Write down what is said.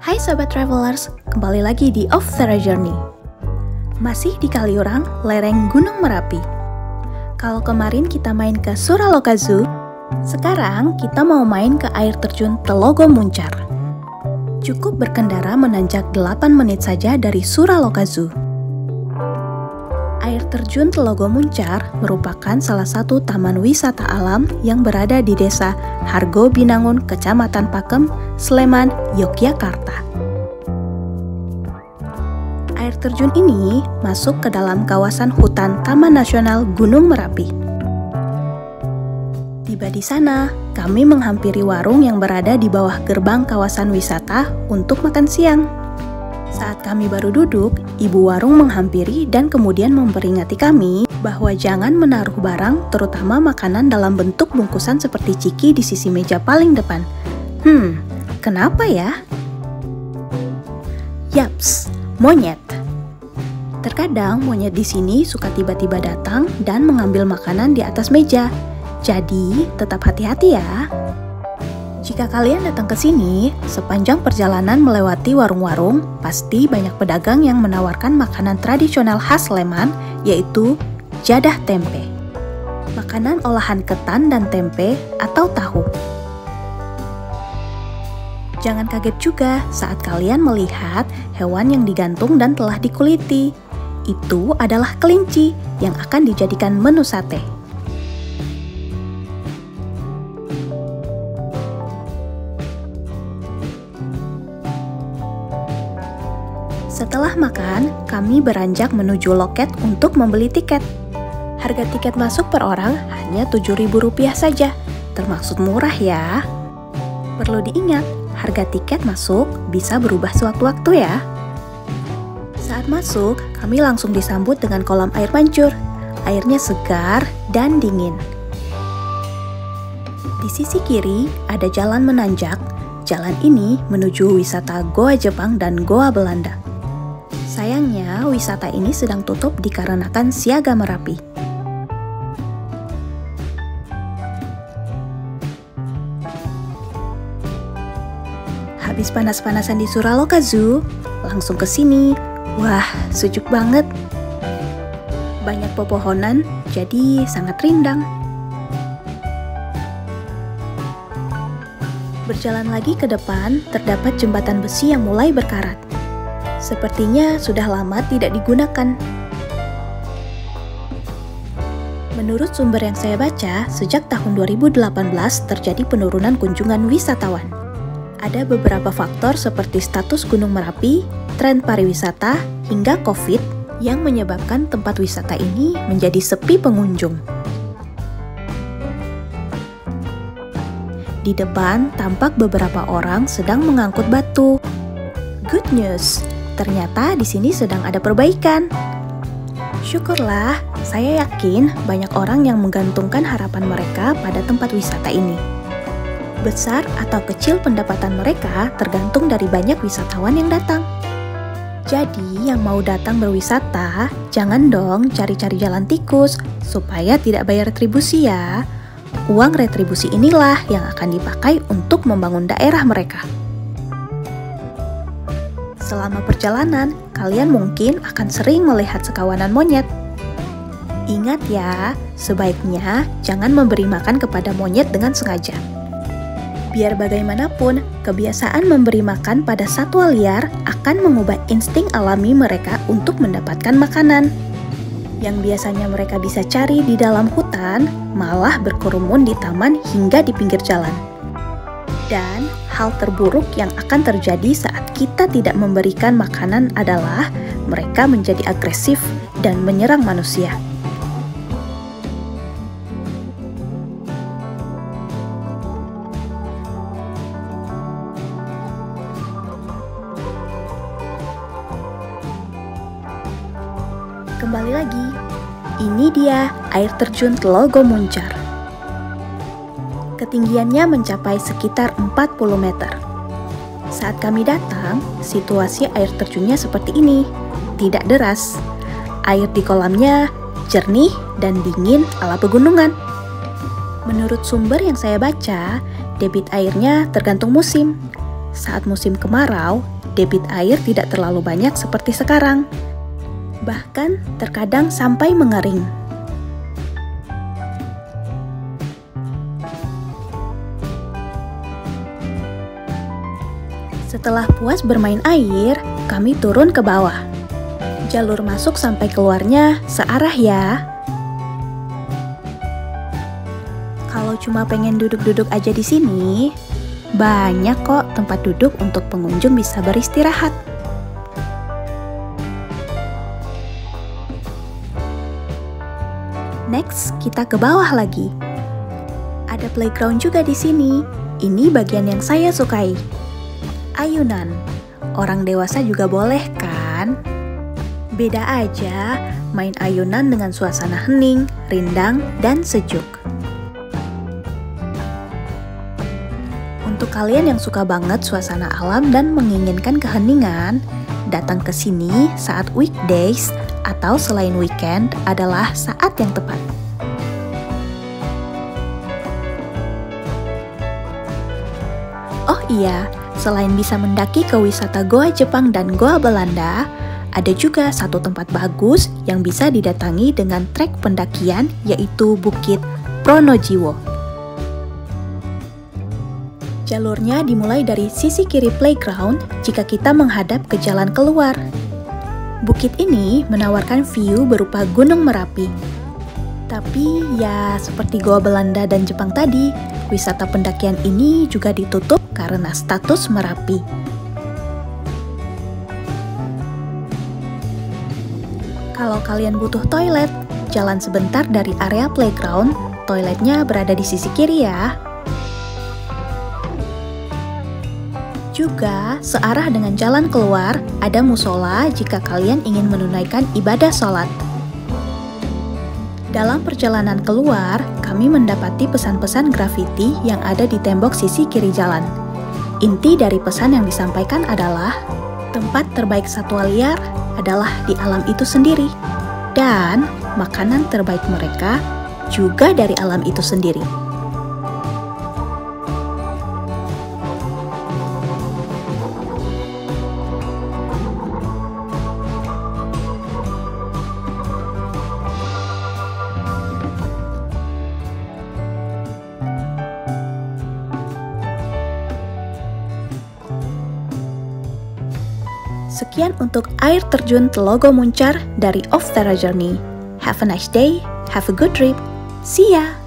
Hai Sobat Travelers, kembali lagi di Off the Journey. Masih di Kaliurang, lereng Gunung Merapi. Kalau kemarin kita main ke Suraloka Zoo, sekarang kita mau main ke air terjun Telogo Muncar. Cukup berkendara menanjak 8 menit saja dari Suraloka Zoo. Air terjun Telogo Muncar merupakan salah satu taman wisata alam yang berada di desa Hargo Binangun, Kecamatan Pakem, Sleman, Yogyakarta. Air terjun ini masuk ke dalam kawasan hutan Taman Nasional Gunung Merapi. Tiba di sana, kami menghampiri warung yang berada di bawah gerbang kawasan wisata untuk makan siang. Saat kami baru duduk, ibu warung menghampiri dan kemudian memperingati kami bahwa jangan menaruh barang, terutama makanan dalam bentuk bungkusan seperti ciki di sisi meja paling depan. Kenapa ya? Yaps, monyet. Terkadang monyet di sini suka tiba-tiba datang dan mengambil makanan di atas meja. Jadi, tetap hati-hati ya. Jika kalian datang ke sini, sepanjang perjalanan melewati warung-warung, pasti banyak pedagang yang menawarkan makanan tradisional khas Sleman, yaitu jadah tempe. Makanan olahan ketan dan tempe atau tahu. Jangan kaget juga saat kalian melihat hewan yang digantung dan telah dikuliti. Itu adalah kelinci yang akan dijadikan menu sate. Setelah makan, kami beranjak menuju loket untuk membeli tiket. Harga tiket masuk per orang hanya Rp7.000 saja, termasuk murah ya. Perlu diingat, harga tiket masuk bisa berubah sewaktu-waktu ya. Saat masuk, kami langsung disambut dengan kolam air mancur. Airnya segar dan dingin. Di sisi kiri ada jalan menanjak. Jalan ini menuju wisata Goa Jepang dan Goa Belanda. Sayangnya, wisata ini sedang tutup dikarenakan siaga Merapi. Habis panas-panasan di Suraloka Zoo, langsung ke sini. Wah, sejuk banget. Banyak pepohonan, jadi sangat rindang. Berjalan lagi ke depan, terdapat jembatan besi yang mulai berkarat. Sepertinya sudah lama tidak digunakan. Menurut sumber yang saya baca, sejak tahun 2018 terjadi penurunan kunjungan wisatawan. Ada beberapa faktor seperti status Gunung Merapi, tren pariwisata, hingga COVID yang menyebabkan tempat wisata ini menjadi sepi pengunjung. Di depan tampak beberapa orang sedang mengangkut batu. Good news! Ternyata di sini sedang ada perbaikan. Syukurlah, saya yakin banyak orang yang menggantungkan harapan mereka pada tempat wisata ini. Besar atau kecil pendapatan mereka tergantung dari banyak wisatawan yang datang. Jadi, yang mau datang berwisata, jangan dong cari-cari jalan tikus supaya tidak bayar retribusi ya. Uang retribusi inilah yang akan dipakai untuk membangun daerah mereka. Selama perjalanan, kalian mungkin akan sering melihat sekawanan monyet. Ingat ya, sebaiknya jangan memberi makan kepada monyet dengan sengaja. Biar bagaimanapun, kebiasaan memberi makan pada satwa liar akan mengubah insting alami mereka untuk mendapatkan makanan. Yang biasanya mereka bisa cari di dalam hutan, malah berkerumun di taman hingga di pinggir jalan. Dan hal terburuk yang akan terjadi saat kita tidak memberikan makanan adalah mereka menjadi agresif dan menyerang manusia. Kembali lagi, ini dia air terjun Telogo Muncar. Ketinggiannya mencapai sekitar 40 meter. Saat kami datang, situasi air terjunnya seperti ini, tidak deras. Air di kolamnya jernih dan dingin ala pegunungan. Menurut sumber yang saya baca, debit airnya tergantung musim. Saat musim kemarau, debit air tidak terlalu banyak seperti sekarang. Bahkan terkadang sampai mengering. Setelah puas bermain air, kami turun ke bawah. Jalur masuk sampai keluarnya searah ya. Kalau cuma pengen duduk-duduk aja di sini, banyak kok tempat duduk untuk pengunjung bisa beristirahat. Next, kita ke bawah lagi. Ada playground juga di sini. Ini bagian yang saya sukai. Ayunan. Orang dewasa juga boleh kan? Beda aja, main ayunan dengan suasana hening, rindang, dan sejuk. Untuk kalian yang suka banget suasana alam dan menginginkan keheningan, datang ke sini saat weekdays atau selain weekend adalah saat yang tepat. Oh iya, selain bisa mendaki ke wisata Goa Jepang dan Goa Belanda, ada juga satu tempat bagus yang bisa didatangi dengan trek pendakian, yaitu Bukit Pronojiwo. Jalurnya dimulai dari sisi kiri playground jika kita menghadap ke jalan keluar. Bukit ini menawarkan view berupa Gunung Merapi. Tapi ya seperti Goa Belanda dan Jepang tadi, wisata pendakian ini juga ditutup karena status Merapi. Kalau kalian butuh toilet, jalan sebentar dari area playground, toiletnya berada di sisi kiri ya. Juga, searah dengan jalan keluar, ada musola jika kalian ingin menunaikan ibadah sholat. Dalam perjalanan keluar, kami mendapati pesan-pesan grafiti yang ada di tembok sisi kiri jalan. Inti dari pesan yang disampaikan adalah, tempat terbaik satwa liar adalah di alam itu sendiri. Dan makanan terbaik mereka juga dari alam itu sendiri. Sekian untuk air terjun Telogo Muncar dari Off Terra Journey. Have a nice day, have a good trip. See ya!